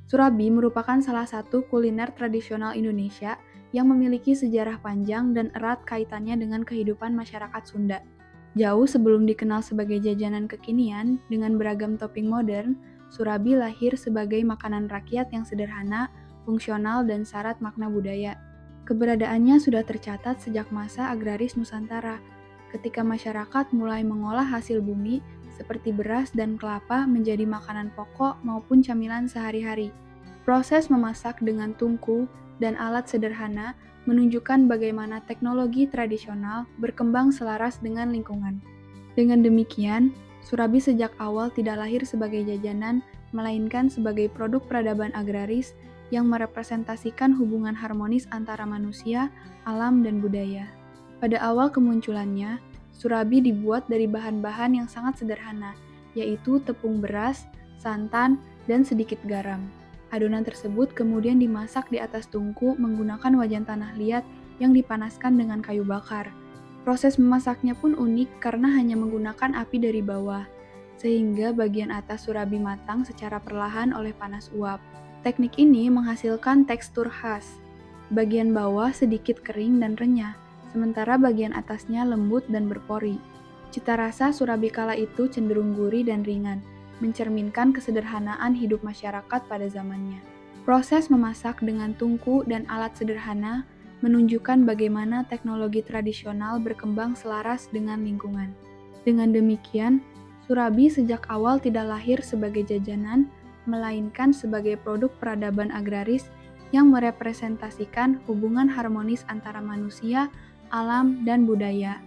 Surabi merupakan salah satu kuliner tradisional Indonesia yang memiliki sejarah panjang dan erat kaitannya dengan kehidupan masyarakat Sunda. Jauh sebelum dikenal sebagai jajanan kekinian dengan beragam topping modern, surabi lahir sebagai makanan rakyat yang sederhana, fungsional, dan syarat makna budaya. Keberadaannya sudah tercatat sejak masa agraris Nusantara, ketika masyarakat mulai mengolah hasil bumi seperti beras dan kelapa menjadi makanan pokok maupun camilan sehari-hari. Proses memasak dengan tungku dan alat sederhana menunjukkan bagaimana teknologi tradisional berkembang selaras dengan lingkungan. Dengan demikian, surabi sejak awal tidak lahir sebagai jajanan, melainkan sebagai produk peradaban agraris yang merepresentasikan hubungan harmonis antara manusia, alam, dan budaya. Pada awal kemunculannya, surabi dibuat dari bahan-bahan yang sangat sederhana, yaitu tepung beras, santan, dan sedikit garam. Adonan tersebut kemudian dimasak di atas tungku menggunakan wajan tanah liat yang dipanaskan dengan kayu bakar. Proses memasaknya pun unik karena hanya menggunakan api dari bawah, sehingga bagian atas surabi matang secara perlahan oleh panas uap. Teknik ini menghasilkan tekstur khas. Bagian bawah sedikit kering dan renyah, sementara bagian atasnya lembut dan berpori. Cita rasa surabi kala itu cenderung gurih dan ringan, mencerminkan kesederhanaan hidup masyarakat pada zamannya. Proses memasak dengan tungku dan alat sederhana menunjukkan bagaimana teknologi tradisional berkembang selaras dengan lingkungan. Dengan demikian, surabi sejak awal tidak lahir sebagai jajanan, melainkan sebagai produk peradaban agraris yang merepresentasikan hubungan harmonis antara manusia, alam, dan budaya.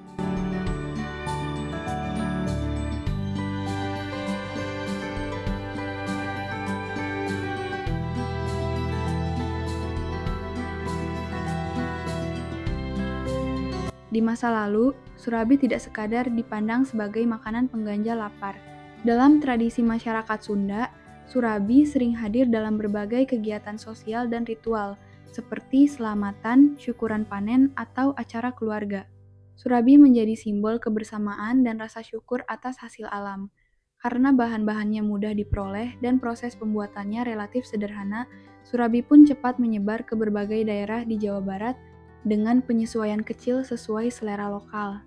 Di masa lalu, surabi tidak sekadar dipandang sebagai makanan pengganjal lapar. Dalam tradisi masyarakat Sunda, surabi sering hadir dalam berbagai kegiatan sosial dan ritual, seperti selamatan, syukuran panen, atau acara keluarga. Surabi menjadi simbol kebersamaan dan rasa syukur atas hasil alam. Karena bahan-bahannya mudah diperoleh dan proses pembuatannya relatif sederhana, surabi pun cepat menyebar ke berbagai daerah di Jawa Barat dengan penyesuaian kecil sesuai selera lokal.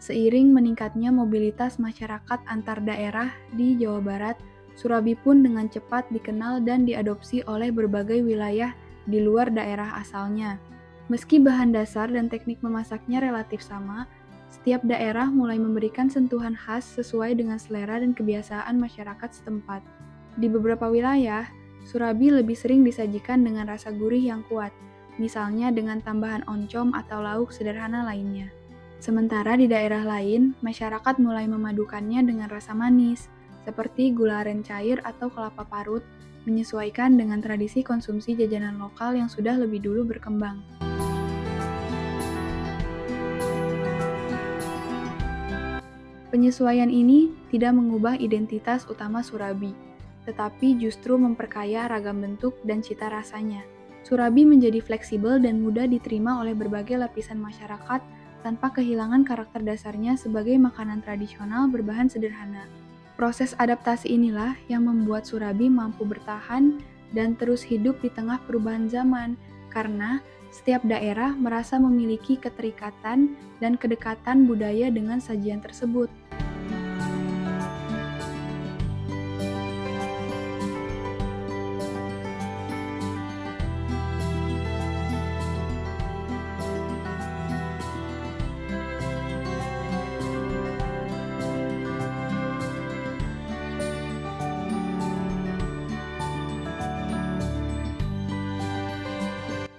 Seiring meningkatnya mobilitas masyarakat antar daerah di Jawa Barat, surabi pun dengan cepat dikenal dan diadopsi oleh berbagai wilayah di luar daerah asalnya. Meski bahan dasar dan teknik memasaknya relatif sama, setiap daerah mulai memberikan sentuhan khas sesuai dengan selera dan kebiasaan masyarakat setempat. Di beberapa wilayah, surabi lebih sering disajikan dengan rasa gurih yang kuat, misalnya dengan tambahan oncom atau lauk sederhana lainnya. Sementara di daerah lain, masyarakat mulai memadukannya dengan rasa manis, seperti gula aren cair atau kelapa parut, menyesuaikan dengan tradisi konsumsi jajanan lokal yang sudah lebih dulu berkembang. Penyesuaian ini tidak mengubah identitas utama surabi, tetapi justru memperkaya ragam bentuk dan cita rasanya. Surabi menjadi fleksibel dan mudah diterima oleh berbagai lapisan masyarakat tanpa kehilangan karakter dasarnya sebagai makanan tradisional berbahan sederhana. Proses adaptasi inilah yang membuat surabi mampu bertahan dan terus hidup di tengah perubahan zaman, karena setiap daerah merasa memiliki keterikatan dan kedekatan budaya dengan sajian tersebut.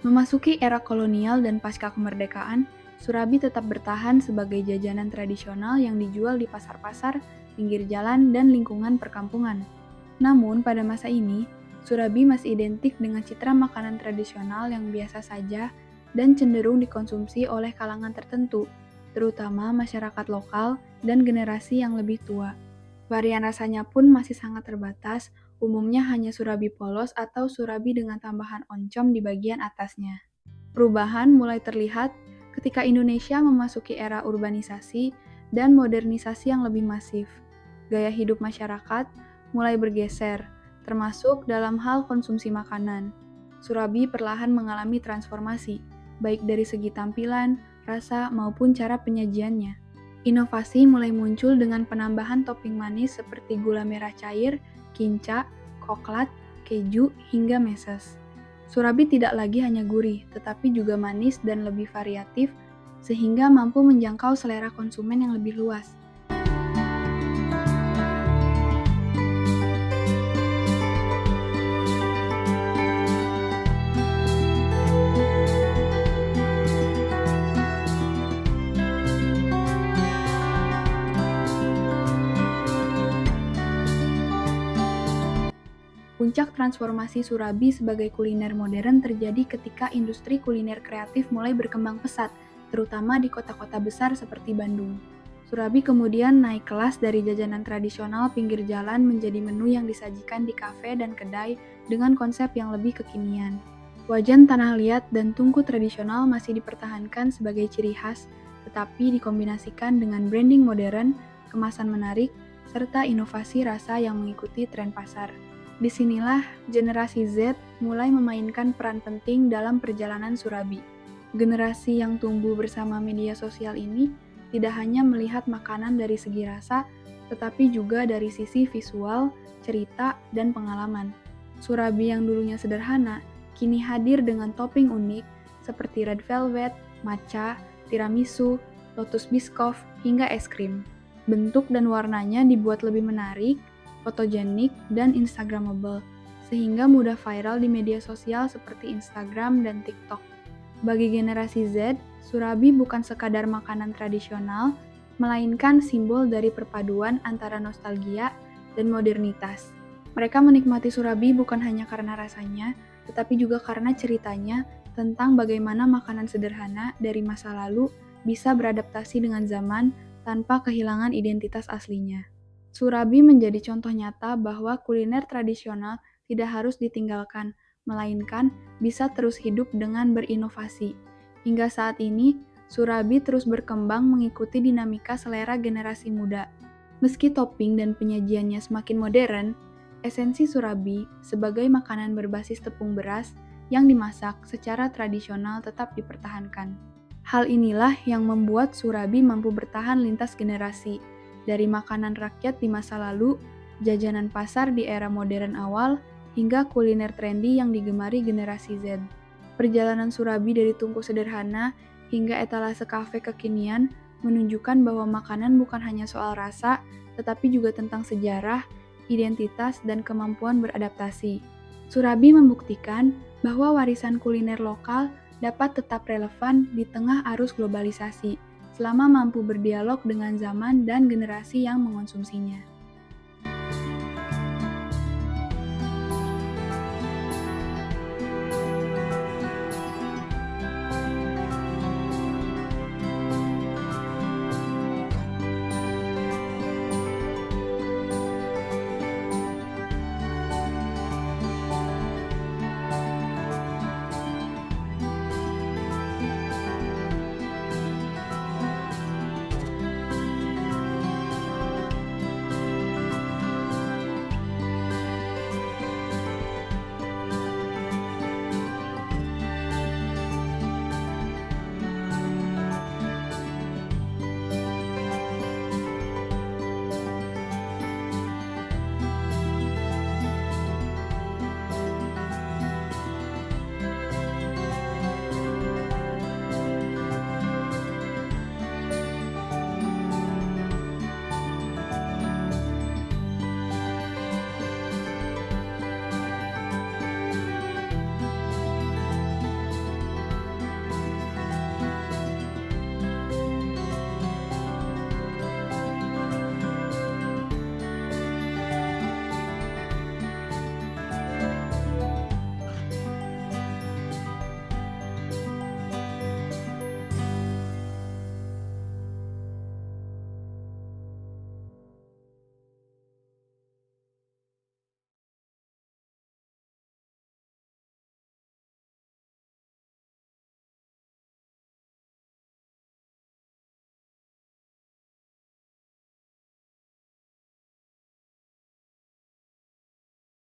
Memasuki era kolonial dan pasca kemerdekaan, surabi tetap bertahan sebagai jajanan tradisional yang dijual di pasar-pasar, pinggir jalan, dan lingkungan perkampungan. Namun, pada masa ini, surabi masih identik dengan citra makanan tradisional yang biasa saja dan cenderung dikonsumsi oleh kalangan tertentu, terutama masyarakat lokal dan generasi yang lebih tua. Varian rasanya pun masih sangat terbatas, umumnya hanya surabi polos atau surabi dengan tambahan oncom di bagian atasnya. Perubahan mulai terlihat ketika Indonesia memasuki era urbanisasi dan modernisasi yang lebih masif. Gaya hidup masyarakat mulai bergeser, termasuk dalam hal konsumsi makanan. Surabi perlahan mengalami transformasi, baik dari segi tampilan, rasa, maupun cara penyajiannya. Inovasi mulai muncul dengan penambahan topping manis seperti gula merah cair, kinca, koklat, keju, hingga meses. Surabi tidak lagi hanya gurih, tetapi juga manis dan lebih variatif, sehingga mampu menjangkau selera konsumen yang lebih luas. Puncak transformasi Surabi sebagai kuliner modern terjadi ketika industri kuliner kreatif mulai berkembang pesat, terutama di kota-kota besar seperti Bandung. Surabi kemudian naik kelas dari jajanan tradisional pinggir jalan menjadi menu yang disajikan di kafe dan kedai dengan konsep yang lebih kekinian. Wajan tanah liat dan tungku tradisional masih dipertahankan sebagai ciri khas, tetapi dikombinasikan dengan branding modern, kemasan menarik, serta inovasi rasa yang mengikuti tren pasar. Disinilah generasi Z mulai memainkan peran penting dalam perjalanan Surabi. Generasi yang tumbuh bersama media sosial ini tidak hanya melihat makanan dari segi rasa, tetapi juga dari sisi visual, cerita, dan pengalaman. Surabi yang dulunya sederhana, kini hadir dengan topping unik seperti red velvet, matcha, tiramisu, lotus biscoff, hingga es krim. Bentuk dan warnanya dibuat lebih menarik, fotogenik, dan instagramable, sehingga mudah viral di media sosial seperti Instagram dan TikTok. Bagi generasi Z, Surabi bukan sekadar makanan tradisional, melainkan simbol dari perpaduan antara nostalgia dan modernitas. Mereka menikmati Surabi bukan hanya karena rasanya, tetapi juga karena ceritanya tentang bagaimana makanan sederhana dari masa lalu bisa beradaptasi dengan zaman tanpa kehilangan identitas aslinya. Surabi menjadi contoh nyata bahwa kuliner tradisional tidak harus ditinggalkan, melainkan bisa terus hidup dengan berinovasi. Hingga saat ini, Surabi terus berkembang mengikuti dinamika selera generasi muda. Meski topping dan penyajiannya semakin modern, esensi Surabi sebagai makanan berbasis tepung beras yang dimasak secara tradisional tetap dipertahankan. Hal inilah yang membuat Surabi mampu bertahan lintas generasi, dari makanan rakyat di masa lalu, jajanan pasar di era modern awal, hingga kuliner trendy yang digemari generasi Z. Perjalanan Surabi dari tungku sederhana hingga etalase kafe kekinian menunjukkan bahwa makanan bukan hanya soal rasa, tetapi juga tentang sejarah, identitas, dan kemampuan beradaptasi. Surabi membuktikan bahwa warisan kuliner lokal dapat tetap relevan di tengah arus globalisasi, selama mampu berdialog dengan zaman dan generasi yang mengonsumsinya.